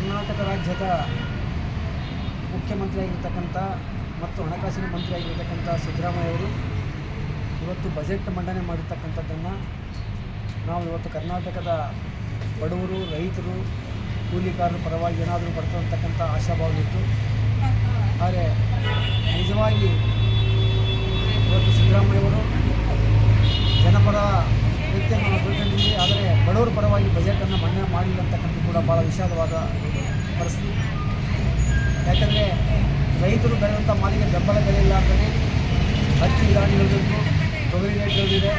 ಕರ್ನಾಟಕ ರಾಜ್ಯದ ಮುಖ್ಯಮಂತ್ರಿಯಾಗಿರ್ತಕ್ಕಂಥ ಮತ್ತು ಹಣಕಾಸಿನ ಮಂತ್ರಿಯಾಗಿರ್ತಕ್ಕಂಥ ಸಿದ್ದರಾಮಯ್ಯ ಅವರು ಇವತ್ತು ಬಜೆಟ್ ಮಂಡನೆ ಮಾಡಿರ್ತಕ್ಕಂಥದ್ದನ್ನು ನಾವು ಇವತ್ತು ಕರ್ನಾಟಕದ ಬಡವರು, ರೈತರು, ಕೂಲಿಕಾರರ ಪರವಾಗಿ ಏನಾದರೂ ಬರ್ತಕ್ಕಂಥ ಆಶಾಭಾವವಿತ್ತು. ಆದರೆ ನಿಜವಾಗಿ ಇವತ್ತು ಸಿದ್ದರಾಮಯ್ಯವರು ಜನಪರ ವ್ಯಕ್ತಿಯನ್ನು ನಾವು ತಿಳ್ಕೊಂಡಿದ್ದೀವಿ. ಆದರೆ ಬಡವರ ಪರವಾಗಿ ಬಜೆಟನ್ನು ಮಂಡನೆ ಮಾಡಲಿಲ್ಲ ಅಂತಕ್ಕಂಥ ಕೂಡ ಭಾಳ ವಿಷಾದವಾದ ಪರಿಸ್ಥಿತಿ. ಯಾಕಂದರೆ ರೈತರು ಬೆಳೆದಂಥ ಮಾಲಿಗೆ ಬೆಂಬಲ ಬೆಲೆ ಇಲ್ಲ ಅಂತಲೇ ಹತ್ತಿ ದಾಣಿ ಇಳಿದಿದ್ದು, ತೊಗರಿ ರೇಟ್ ಇಳಿದಿದೆ,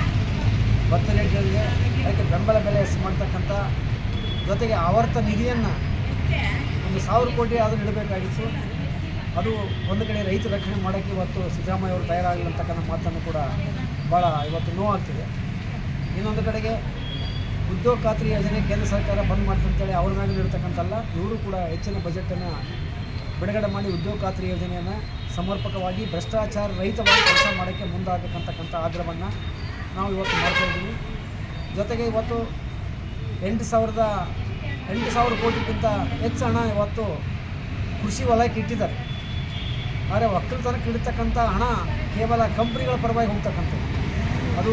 ಭತ್ತ ರೇಟ್ ಇಳಿದಿದೆ. ಅದಕ್ಕೆ ಬೆಂಬಲ ಬೆಲೆ ಮಾಡ್ತಕ್ಕಂಥ ಜೊತೆಗೆ ಆವರ್ತ ನಿಧಿಯನ್ನು 1,000 ಕೋಟಿ ಆದರೂ ಇಡಬೇಕಾಗಿತ್ತು. ಅದು ಒಂದು ಕಡೆ ರೈತ ರಕ್ಷಣೆ ಮಾಡೋಕ್ಕೆ ಇವತ್ತು ಸಿದ್ದರಾಮಯ್ಯ ಅವರು ತಯಾರಾಗಲಿಲ್ಲ ಅಂತಕ್ಕಂಥ ಮಾತನ್ನು ಕೂಡ ಭಾಳ ಇವತ್ತು ನೋವಾಗ್ತಿದೆ. ಇನ್ನೊಂದು ಕಡೆಗೆ ಉದ್ಯೋಗ ಖಾತ್ರಿ ಯೋಜನೆ ಕೇಂದ್ರ ಸರ್ಕಾರ ಬಂದ್ ಮಾಡ್ತಂತೇಳಿ ಅವ್ರ ಮೇಲೆ ಇರ್ತಕ್ಕಂಥಲ್ಲ, ಇವರು ಕೂಡ ಹೆಚ್ಚಿನ ಬಜೆಟನ್ನು ಬಿಡುಗಡೆ ಮಾಡಿ ಉದ್ಯೋಗ ಖಾತ್ರಿ ಯೋಜನೆಯನ್ನು ಸಮರ್ಪಕವಾಗಿ ಭ್ರಷ್ಟಾಚಾರ ರಹಿತವಾಗಿ ಕೆಲಸ ಮಾಡೋಕ್ಕೆ ಮುಂದಾಗಬೇಕಂತಕ್ಕಂಥ ಆಗ್ರಹವನ್ನು ನಾವು ಇವತ್ತು ಮಾಡ್ತಾಯಿದ್ದೀವಿ. ಜೊತೆಗೆ ಇವತ್ತು 8,000 ಕೋಟಿಗಿಂತ ಹೆಚ್ಚು ಹಣ ಇವತ್ತು ಕೃಷಿ ವಲಯಕ್ಕೆ ಇಟ್ಟಿದ್ದಾರೆ. ಆದರೆ ಒಕ್ಕಲ್ತನಕ್ಕೆ ಇಡ್ತಕ್ಕಂಥ ಹಣ ಕೇವಲ ಕಂಪ್ನಿಗಳ ಪರವಾಗಿ ಹೋಗ್ತಕ್ಕಂಥದ್ದು. ಅದು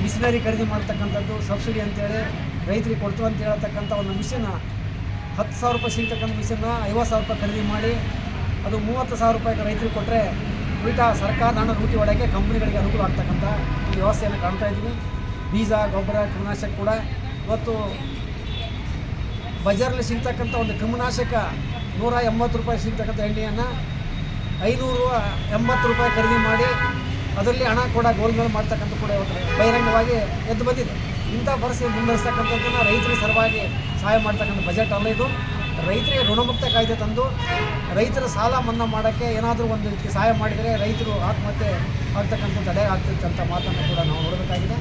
ಮಿಷನರಿ ಖರೀದಿ ಮಾಡ್ತಕ್ಕಂಥದ್ದು, ಸಬ್ಸಿಡಿ ಅಂತೇಳಿ ರೈತರಿಗೆ ಕೊಡ್ತೀವಿ ಅಂತ ಹೇಳ್ತಕ್ಕಂಥ ಒಂದು ಮಿಷನ್ 10,000 ರೂಪಾಯಿ ಸಿಗ್ತಕ್ಕಂಥ ಮಿಷನ್ನ 50,000 ರೂಪಾಯಿ ಖರೀದಿ ಮಾಡಿ ಅದು 30,000 ರೂಪಾಯಿಗೆ ರೈತರಿಗೆ ಕೊಟ್ಟರೆ ಉಲ್ಟಾ ಸರ್ಕಾರದ ಹಣ ಲೂಟಿ ಹೊಡೆಯೋಕ್ಕೆ ಕಂಪ್ನಿಗಳಿಗೆ ಅನುಕೂಲ ಆಗ್ತಕ್ಕಂಥ ಒಂದು ವ್ಯವಸ್ಥೆಯನ್ನು ಕಾಣ್ತಾ ಇದ್ದೀವಿ. ಬೀಜ, ಗೊಬ್ಬರ, ಕ್ರಿಮಿನಾಶಕ ಕೂಡ ಇವತ್ತು ಬಜಾರಲ್ಲಿ ಸಿಗ್ತಕ್ಕಂಥ ಒಂದು ಕ್ರಿಮಿನಾಶಕ 180 ರೂಪಾಯಿ ಸಿಗ್ತಕ್ಕಂಥ ಎಣ್ಣೆಯನ್ನು 580 ರೂಪಾಯಿ ಖರೀದಿ ಮಾಡಿ ಅದರಲ್ಲಿ ಹಣ ಕೂಡ ಗೋಲ್ಗಳು ಮಾಡ್ತಕ್ಕಂಥ ಕೂಡ ಇವತ್ತು ಬಹಿರಂಗವಾಗಿ ಎದ್ದು ಬಂದಿದೆ. ಇಂಥ ಪರಿಸ್ಥಿತಿ ಮುಂದುವರಿಸ್ತಕ್ಕಂಥದ್ದನ್ನು ರೈತರಿಗೆ ಸಲುವಾಗಿ ಸಹಾಯ ಮಾಡ್ತಕ್ಕಂಥ ಬಜೆಟ್ ಅಲ್ಲ ಇದು. ರೈತರಿಗೆ ಋಣಮುಕ್ತ ಕಾಯ್ದೆ ತಂದು ರೈತರ ಸಾಲ ಮನ್ನಾ ಮಾಡೋಕ್ಕೆ ಏನಾದರೂ ಒಂದು ರೀತಿ ಸಹಾಯ ಮಾಡಿದರೆ ರೈತರು ಆತ್ಮಹತ್ಯೆ ಆಗ್ತಕ್ಕಂಥ ತಡೆ ಆಗ್ತಿತ್ತು ಅಂತ ಮಾತನ್ನು ಕೂಡ ನಾವು ನೋಡಬೇಕಾಗಿದೆ.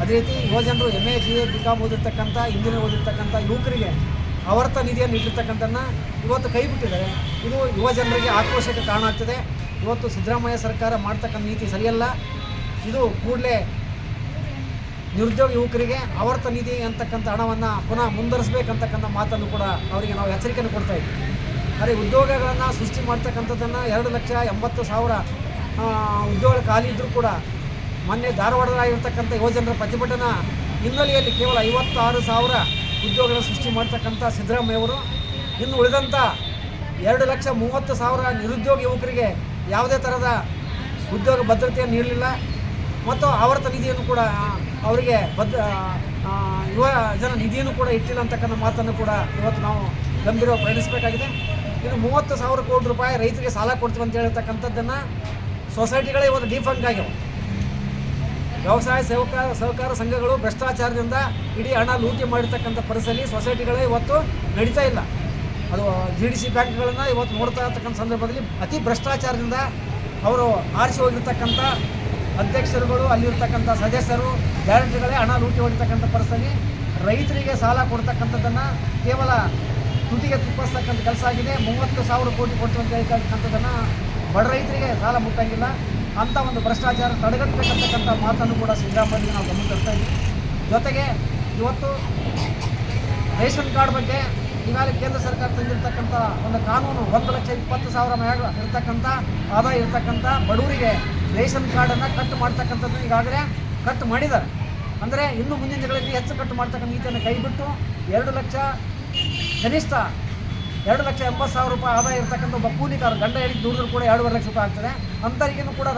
ಅದೇ ರೀತಿ ಯುವಜನರು MA, GA, BCom ಓದಿರ್ತಕ್ಕಂಥ, ಇಂಜಿನಿಯರ್ ಓದಿರ್ತಕ್ಕಂಥ ಯುವಕರಿಗೆ ಆವರ್ತ ನಿಧಿಯನ್ನು ಇಟ್ಟಿರ್ತಕ್ಕಂಥನ್ನು ಇವತ್ತು ಕೈ ಬಿಟ್ಟಿದ್ದಾರೆ. ಇದು ಯುವಜನರಿಗೆ ಆಕ್ರೋಶಕ್ಕೆ ಕಾರಣ ಆಗ್ತದೆ. ಇವತ್ತು ಸಿದ್ದರಾಮಯ್ಯ ಸರ್ಕಾರ ಮಾಡ್ತಕ್ಕಂಥ ನೀತಿ ಸರಿಯಲ್ಲ. ಇದು ಕೂಡಲೇ ನಿರುದ್ಯೋಗ ಯುವಕರಿಗೆ ಆವರ್ತ ನಿಧಿ ಅಂತಕ್ಕಂಥ ಹಣವನ್ನು ಪುನಃ ಮುಂದುವರಿಸಬೇಕಂತಕ್ಕಂಥ ಮಾತನ್ನು ಕೂಡ ಅವರಿಗೆ ನಾವು ಎಚ್ಚರಿಕೆಯನ್ನು ಕೊಡ್ತಾ ಇದ್ದೀವಿ. ಆದರೆ ಉದ್ಯೋಗಗಳನ್ನು ಸೃಷ್ಟಿ ಮಾಡ್ತಕ್ಕಂಥದ್ದನ್ನು 2,80,000 ಉದ್ಯೋಗಗಳು ಖಾಲಿ ಇದ್ದರೂ ಕೂಡ ಮೊನ್ನೆ ಧಾರವಾಡದಾಗಿರ್ತಕ್ಕಂಥ ಯುವಜನರ ಪ್ರತಿಭಟನಾ ಹಿನ್ನೆಲೆಯಲ್ಲಿ ಕೇವಲ 56,000 ಉದ್ಯೋಗಗಳನ್ನು ಸೃಷ್ಟಿ ಮಾಡ್ತಕ್ಕಂಥ ಸಿದ್ದರಾಮಯ್ಯವರು ಇನ್ನು ಉಳಿದಂಥ 2,30,000 ನಿರುದ್ಯೋಗ ಯುವಕರಿಗೆ ಯಾವುದೇ ಥರದ ಉದ್ಯೋಗ ಭದ್ರತೆಯನ್ನು ನೀಡಲಿಲ್ಲ ಮತ್ತು ಆವರ್ತ ನಿಧಿಯನ್ನು ಕೂಡ ಅವರಿಗೆ ಯುವ ಜನ ನಿಧಿಯನ್ನು ಕೂಡ ಇಟ್ಟಿಲ್ಲ ಅಂತಕ್ಕಂಥ ಮಾತನ್ನು ಕೂಡ ಇವತ್ತು ನಾವು ಗಂಭೀರವಾಗಿ ಪರಿಗಣಿಸಬೇಕಾಗಿದೆ. ಇನ್ನು 30,000 ಕೋಟಿ ರೂಪಾಯಿ ರೈತರಿಗೆ ಸಾಲ ಕೊಡ್ತೀವಿ ಅಂತ ಹೇಳ್ತಕ್ಕಂಥದ್ದನ್ನು ಸೊಸೈಟಿಗಳೇ ಇವತ್ತು ಡಿಫಂಕ್ ಆಗ್ಯಾವ. ವ್ಯವಸಾಯ ಸಹಕಾರ ಸಂಘಗಳು ಭ್ರಷ್ಟಾಚಾರದಿಂದ ಇಡೀ ಹಣ ಲೂಟಿ ಮಾಡಿರ್ತಕ್ಕಂಥ ಪರಿಸ್ಥಿತಿಯಲ್ಲಿ ಸೊಸೈಟಿಗಳೇ ಇವತ್ತು ನಡೀತಾ ಇಲ್ಲ. ಅದು GDC ಬ್ಯಾಂಕ್ಗಳನ್ನು ಇವತ್ತು ನೋಡ್ತಾ ಇರ್ತಕ್ಕಂಥ ಸಂದರ್ಭದಲ್ಲಿ ಅತಿ ಭ್ರಷ್ಟಾಚಾರದಿಂದ ಅವರು ಆರಿಸಿ ಹೋಗಿರ್ತಕ್ಕಂಥ ಅಧ್ಯಕ್ಷರುಗಳು, ಅಲ್ಲಿರ್ತಕ್ಕಂಥ ಸದಸ್ಯರು, ಡೈರೆಕ್ಟರ್ಗಳೇ ಹಣ ಲೂಟಿ ಹೊಡಿತಕ್ಕಂಥ ಪರಿಸ್ಥಿತಿ. ರೈತರಿಗೆ ಸಾಲ ಕೊಡ್ತಕ್ಕಂಥದ್ದನ್ನು ಕೇವಲ ತುಟಿಗೆ ತುಪ್ಪಿಸ್ತಕ್ಕಂಥ ಕೆಲಸ ಆಗಿದೆ. 30,000 ಕೋಟಿ ಕೊಡ್ತೀವಿ ಅಂತ ಹೇಳ್ತಕ್ಕಂಥದ್ದನ್ನು ಬಡ ರೈತರಿಗೆ ಸಾಲ ಮುಟ್ಟಂಗಿಲ್ಲ. ಅಂಥ ಒಂದು ಭ್ರಷ್ಟಾಚಾರ ತಡೆಗಟ್ಟಬೇಕಂತಕ್ಕಂಥ ಮಾತನ್ನು ಕೂಡ ಸಿದ್ದರಾಮಯ್ಯ ನಾವು ಗಮನ ತರ್ತಾ ಇದ್ದೀವಿ. ಜೊತೆಗೆ ಇವತ್ತು ರೇಷನ್ ಕಾರ್ಡ್ ಬಗ್ಗೆ ಈಗಾಗಲೇ ಕೇಂದ್ರ ಸರ್ಕಾರ ತಂದಿರತಕ್ಕಂಥ ಒಂದು ಕಾನೂನು 1,20,000 ಮ್ಯಾಗ ಇರ್ತಕ್ಕಂಥ ಆದಾಯ ಇರ್ತಕ್ಕಂಥ ಬಡವರಿಗೆ ರೇಷನ್ ಕಾರ್ಡನ್ನು ಕಟ್ ಮಾಡ್ತಕ್ಕಂಥದ್ದು ಈಗಾಗಲೇ ಕಟ್ ಮಾಡಿದ್ದಾರೆ. ಅಂದರೆ ಇನ್ನು ಮುಂದಿನ ದಿನಗಳಲ್ಲಿ ಹೆಚ್ಚು ಕಟ್ ಮಾಡ್ತಕ್ಕಂಥ ನೀತಿಯನ್ನು ಕೈಬಿಟ್ಟು 2 ಲಕ್ಷ ಕನಿಷ್ಠ 2,80,000 ರೂಪಾಯಿ ಆದಾಯ ಇರ್ತಕ್ಕಂಥ ಒಬ್ಬ ಕೂಲಿಕಾರ ಗಂಡ ಹೇಳಿ ದುಡಿದ್ರು ಕೂಡ 2.5 ಲಕ್ಷ ರೂಪಾಯಿ ಆಗ್ತದೆ. ಅಂಥವ್ರಿಗೂ ಕೂಡ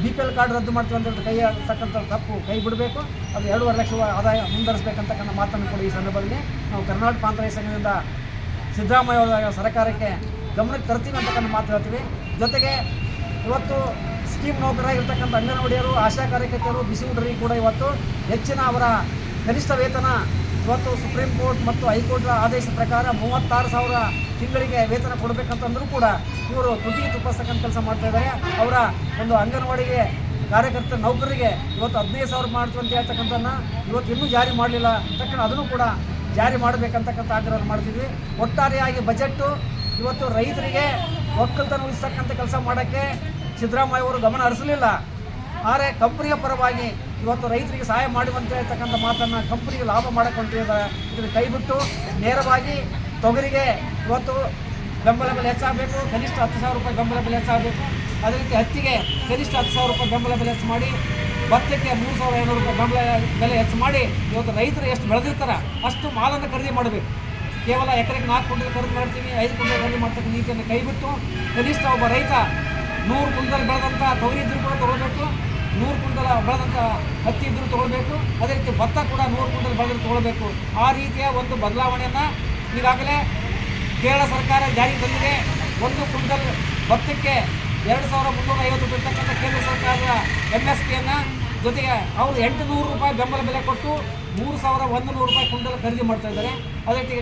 BPL ಕಾರ್ಡ್ ರದ್ದು ಮಾಡ್ತೀವಿ ಅಂತ ಕೈ ಆಗ್ತಕ್ಕಂಥ ತಪ್ಪು ಕೈ ಬಿಡಬೇಕು. ಅದು 2.5 ಲಕ್ಷ ಆದಾಯ ಮುಂದುವರಿಸಬೇಕಂತಕ್ಕಂಥ ಮಾತನ್ನು ಕೂಡ ಈ ಸಂದರ್ಭದಲ್ಲಿ ನಾವು ಕರ್ನಾಟಕ ಪ್ರಾಂತ ರೈತ ಸಂಘದಿಂದ ಸಿದ್ದರಾಮಯ್ಯ ಅವರ ಸರ್ಕಾರಕ್ಕೆ ಗಮನಕ್ಕೆ ತರ್ತೀವಿ ಅಂತಕ್ಕಂಥ ಮಾತು ಹೇಳ್ತೀವಿ. ಜೊತೆಗೆ ಇವತ್ತು ಸ್ಕೀಮ್ ನೌಕರಾಗಿರ್ತಕ್ಕಂಥ ಅಂಗನವಾಡಿಯರು, ಆಶಾ ಕಾರ್ಯಕರ್ತರು, ಬಿಸಿ ಊಟರಿಗೆ ಕೂಡ ಇವತ್ತು ಹೆಚ್ಚಿನ ಅವರ ಕನಿಷ್ಠ ವೇತನ ಇವತ್ತು ಸುಪ್ರೀಂ ಕೋರ್ಟ್ ಮತ್ತು ಹೈಕೋರ್ಟ್ ಆದೇಶದ ಪ್ರಕಾರ 36,000 ತಿಂಗಳಿಗೆ ವೇತನ ಕೊಡಬೇಕಂತಂದ್ರೂ ಕೂಡ ಇವರು ತುಟಿಗೆ ತುಪ್ಪಿಸ್ತಕ್ಕಂಥ ಕೆಲಸ ಮಾಡ್ತಾ ಇದ್ದಾರೆ. ಅವರ ಒಂದು ಅಂಗನವಾಡಿಗೆ ಕಾರ್ಯಕರ್ತ ನೌಕರರಿಗೆ ಇವತ್ತು 15,000 ಮಾಡ್ತೀವಿ ಅಂತ ಹೇಳ್ತಕ್ಕಂಥದ್ದನ್ನು ಇವತ್ತು ಇನ್ನೂ ಜಾರಿ ಮಾಡಲಿಲ್ಲ. ತಕ್ಷಣ ಅದನ್ನು ಕೂಡ ಜಾರಿ ಮಾಡಬೇಕಂತಕ್ಕಂಥ ಆಗ್ರಹ ಮಾಡ್ತಿದ್ವಿ. ಒಟ್ಟಾರೆಯಾಗಿ ಬಜೆಟ್ಟು ಇವತ್ತು ರೈತರಿಗೆ ಒಕ್ಕಲ್ತನ ಉಳಿಸ್ತಕ್ಕಂಥ ಕೆಲಸ ಮಾಡೋಕ್ಕೆ ಸಿದ್ದರಾಮಯ್ಯ ಅವರು ಗಮನ ಹರಿಸಲಿಲ್ಲ. ಆದರೆ ಕಂಪನಿಯ ಪರವಾಗಿ ಇವತ್ತು ರೈತರಿಗೆ ಸಹಾಯ ಮಾಡುವಂತೆ ಇರ್ತಕ್ಕಂಥ ಮಾತನ್ನು ಕಂಪನಿಗೆ ಲಾಭ ಮಾಡಿಕೊಂಡಿದ್ದಾರೆ. ಇದನ್ನು ಕೈಬಿಟ್ಟು ನೇರವಾಗಿ ತೊಗರಿಗೆ ಇವತ್ತು ಬೆಂಬಲ ಬೆಲೆ ಹೆಚ್ಚಾಗಬೇಕು, ಕನಿಷ್ಠ 10,000 ರೂಪಾಯಿ ಬೆಂಬಲ ಬೆಲೆ ಹೆಚ್ಚಾಗಬೇಕು. ಅದೇ ರೀತಿ ಹತ್ತಿಗೆ ಕನಿಷ್ಠ 10,000 ರೂಪಾಯಿ ಬೆಂಬಲ ಬೆಲೆ ಹೆಚ್ಚು ಮಾಡಿ, ಭತ್ತಕ್ಕೆ 3,500 ರೂಪಾಯಿ ಬೆಂಬಲ ಬೆಲೆ ಹೆಚ್ಚು ಮಾಡಿ ಇವತ್ತು ರೈತರು ಎಷ್ಟು ಬೆಳೆದಿರ್ತಾರೆ ಅಷ್ಟು ಮಾಲನ್ನು ಖರೀದಿ ಮಾಡಬೇಕು. ಕೇವಲ ಎಕರೆಗೆ 4 ಕ್ವಿಂಟಲ್ ಖರೀದಿ ಮಾಡ್ತೀವಿ, 5 ಕ್ವಿಂಟಲ್ ಖರೀದಿ ಮಾಡ್ತಕ್ಕಂಥ ನೀತಿಯನ್ನು ಕೈಬಿಟ್ಟು ಕನಿಷ್ಠ ಒಬ್ಬ ರೈತ 100 ಕ್ವಿಂಟಲ್ ಬೆಳೆದಂಥ ತೊಗರಿ ಇದ್ರೂ ಕೂಡ ತೊಗೊಳ್ಬೇಕು, 100 ಕ್ವಿಂಟಲ್ ಬೆಳೆದಂಥ ಹತ್ತಿ ಇದ್ರೂ ತೊಗೊಳ್ಬೇಕು, ಅದೇ ರೀತಿ ಭತ್ತ ಕೂಡ 100 ಕ್ವಿಂಟಲ್ ಬೆಳೆದ್ರು ತೊಗೊಳ್ಬೇಕು. ಆ ರೀತಿಯ ಒಂದು ಬದಲಾವಣೆಯನ್ನು ಈಗಾಗಲೇ ಕೇರಳ ಸರ್ಕಾರ ಜಾರಿಗೆ ತಂದಿದೆ. 1 ಕ್ವಿಂಟಲ್ ಭತ್ತಕ್ಕೆ 2,350 ಇರ್ತಕ್ಕಂಥ ಕೇಂದ್ರ ಸರ್ಕಾರದ MSPಯನ್ನು ಜೊತೆಗೆ ಅವರು 800 ರೂಪಾಯಿ ಬೆಂಬಲ ಬೆಲೆ ಕೊಟ್ಟು 3,100 ರೂಪಾಯಿ ಕ್ವಿಂಟಲ್ ಖರೀದಿ ಮಾಡ್ತಾ ಇದ್ದಾರೆ. ಅದೇ ರೀತಿ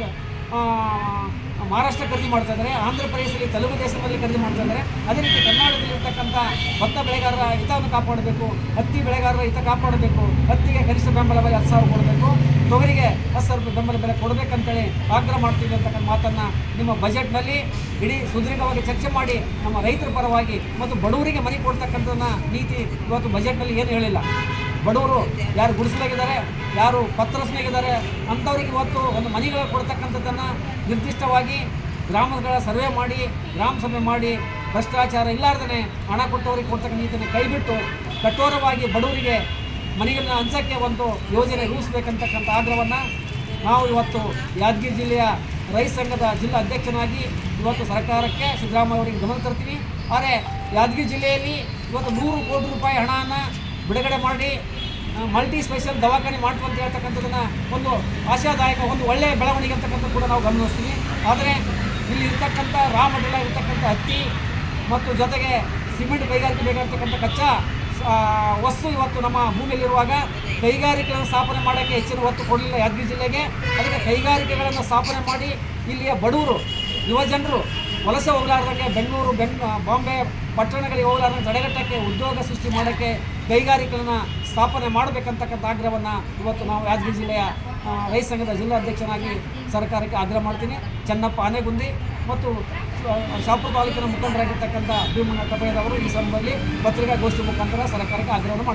ಮಹಾರಾಷ್ಟ್ರ ಖರೀದಿ ಮಾಡ್ತಾ ಇದ್ದಾರೆ, ಆಂಧ್ರ ಪ್ರದೇಶದಲ್ಲಿ ತೆಲುಗು ದೇಶದಲ್ಲಿ ಖರೀದಿ ಮಾಡ್ತಾ ಇದ್ದಾರೆ. ಅದೇ ರೀತಿ ಕರ್ನಾಟಕದಲ್ಲಿರ್ತಕ್ಕಂಥ ಭತ್ತ ಬೆಳೆಗಾರರ ಹಿತವನ್ನು ಕಾಪಾಡಬೇಕು, ಹತ್ತಿ ಬೆಳೆಗಾರರ ಹಿತ ಕಾಪಾಡಬೇಕು. ಹತ್ತಿಗೆ ಕನಿಷ್ಠ ಬೆಂಬಲ ಬೆಲೆ 10,000 ಕೊಡಬೇಕು, ತೊಗರಿಗೆ 10,000 ರೂಪಾಯಿ ಬೆಂಬಲ ಬೆಲೆ ಕೊಡಬೇಕಂತೇಳಿ ಆಗ್ರಹ ಮಾಡ್ತೀವಿ ಅಂತಕ್ಕಂಥ ಮಾತನ್ನು ನಿಮ್ಮ ಬಜೆಟ್ನಲ್ಲಿ ಇಡೀ ಸುದೀರ್ಘವಾಗಿ ಚರ್ಚೆ ಮಾಡಿ ನಮ್ಮ ರೈತರ ಪರವಾಗಿ ಮತ್ತು ಬಡವರಿಗೆ ಮನೆ ಕೊಡ್ತಕ್ಕಂಥ ನೀತಿ ಇವತ್ತು ಬಜೆಟ್ನಲ್ಲಿ ಏನು ಹೇಳಿಲ್ಲ. ಬಡವರು ಯಾರು ಗುಡಿಸಲಾಗಿದ್ದಾರೆ, ಯಾರು ಪತ್ರಸ್ನಾಗಿದ್ದಾರೆ ಅಂಥವ್ರಿಗೆ ಇವತ್ತು ಒಂದು ಮನೆಗಳು ಕೊಡ್ತಕ್ಕಂಥದ್ದನ್ನು ನಿರ್ದಿಷ್ಟವಾಗಿ ಗ್ರಾಮಗಳ ಸರ್ವೆ ಮಾಡಿ, ಗ್ರಾಮ ಸಭೆ ಮಾಡಿ, ಭ್ರಷ್ಟಾಚಾರ ಇಲ್ಲಾರ್ದೇ ಹಣ ಕೊಟ್ಟವರಿಗೆ ಕೊಡ್ತಕ್ಕಂಥ ನೀತಿಯನ್ನು ಕೈಬಿಟ್ಟು ಕಠೋರವಾಗಿ ಬಡವರಿಗೆ ಮನೆಗಳನ್ನ ಹಂಚೋಕ್ಕೆ ಒಂದು ಯೋಜನೆ ರೂಪಿಸಬೇಕಂತಕ್ಕಂಥ ಆಗ್ರಹವನ್ನು ನಾವು ಇವತ್ತು ಯಾದಗಿರಿ ಜಿಲ್ಲೆಯ ರೈತ ಸಂಘದ ಜಿಲ್ಲಾ ಅಧ್ಯಕ್ಷನಾಗಿ ಇವತ್ತು ಸರ್ಕಾರಕ್ಕೆ ಸಿದ್ದರಾಮಯ್ಯ ಅವರಿಗೆ ಗಮನ ತರ್ತೀವಿ. ಆದರೆ ಯಾದಗಿರಿ ಜಿಲ್ಲೆಯಲ್ಲಿ ಇವತ್ತು 100 ಕೋಟಿ ರೂಪಾಯಿ ಹಣವನ್ನು ಬಿಡುಗಡೆ ಮಾಡಿ ಮಲ್ಟಿ ಸ್ಪೆಷಲ್ ದವಾಖಾನೆ ಮಾಡ್ತು ಅಂತ ಹೇಳ್ತಕ್ಕಂಥದ್ದನ್ನು ಒಂದು ಆಶಾದಾಯಕ, ಒಂದು ಒಳ್ಳೆಯ ಬೆಳವಣಿಗೆ ಅಂತಕ್ಕಂಥ ಕೂಡ ನಾವು ಗಮನಿಸ್ತೀವಿ. ಆದರೆ ಇಲ್ಲಿ ಇರ್ತಕ್ಕಂಥ ರಾ ಮೆಟೀರಿಯಲ್ ಇರ್ತಕ್ಕಂಥ ಹತ್ತಿ ಮತ್ತು ಜೊತೆಗೆ ಸಿಮೆಂಟ್ ಕೈಗಾರಿಕೆ ಬೇಕಾಗಿರ್ತಕ್ಕಂಥ ಕಚ್ಚಾ ವಸ್ತು ಇವತ್ತು ನಮ್ಮ ಭೂಮಿಯಲ್ಲಿರುವಾಗ ಕೈಗಾರಿಕೆಗಳನ್ನು ಸ್ಥಾಪನೆ ಮಾಡೋಕ್ಕೆ ಹೆಚ್ಚಿನ ಒತ್ತು ಕೊಡಲಿಲ್ಲ ಯಾದಗಿರಿ ಜಿಲ್ಲೆಗೆ. ಅದಕ್ಕೆ ಕೈಗಾರಿಕೆಗಳನ್ನು ಸ್ಥಾಪನೆ ಮಾಡಿ ಇಲ್ಲಿಯ ಬಡವರು ಯುವಜನರು ವಲಸೆ ಹೋಗಲಾರ್ದಂಗೆ ಬೆಂಗಳೂರು ಬಾಂಬೆ ಪಟ್ಟಣಗಳಿಗೆ ಹೋಗಲಾರ್ದಂಗೆ ತಡೆಗಟ್ಟಕ್ಕೆ, ಉದ್ಯೋಗ ಸೃಷ್ಟಿ ಮಾಡೋಕ್ಕೆ ಕೈಗಾರಿಕೆಗಳನ್ನು ಸ್ಥಾಪನೆ ಮಾಡಬೇಕಂತಕ್ಕಂಥ ಆಗ್ರಹವನ್ನು ಇವತ್ತು ನಾವು ಯಾದಗಿರಿ ಜಿಲ್ಲೆಯ ರೈತ ಸಂಘದ ಜಿಲ್ಲಾಧ್ಯಕ್ಷನಾಗಿ ಸರ್ಕಾರಕ್ಕೆ ಆಗ್ರಹ ಮಾಡ್ತೀನಿ. ಚೆನ್ನಪ್ಪ ಆನೆಗುಂದಿ ಮತ್ತು ಶಾಪುರ ತಾಲೂಕಿನ ಮುಖಂಡರಾಗಿರ್ತಕ್ಕಂಥ ಭೀಮಣ್ಣ ಟಪಯ್ಯದವರು ಈ ಸಂದರ್ಭದಲ್ಲಿ ಪತ್ರಿಕಾಗೋಷ್ಠಿ ಮುಖಾಂತರ ಸರ್ಕಾರಕ್ಕೆ ಆಗ್ರಹವನ್ನು ಮಾಡ್ತಾರೆ.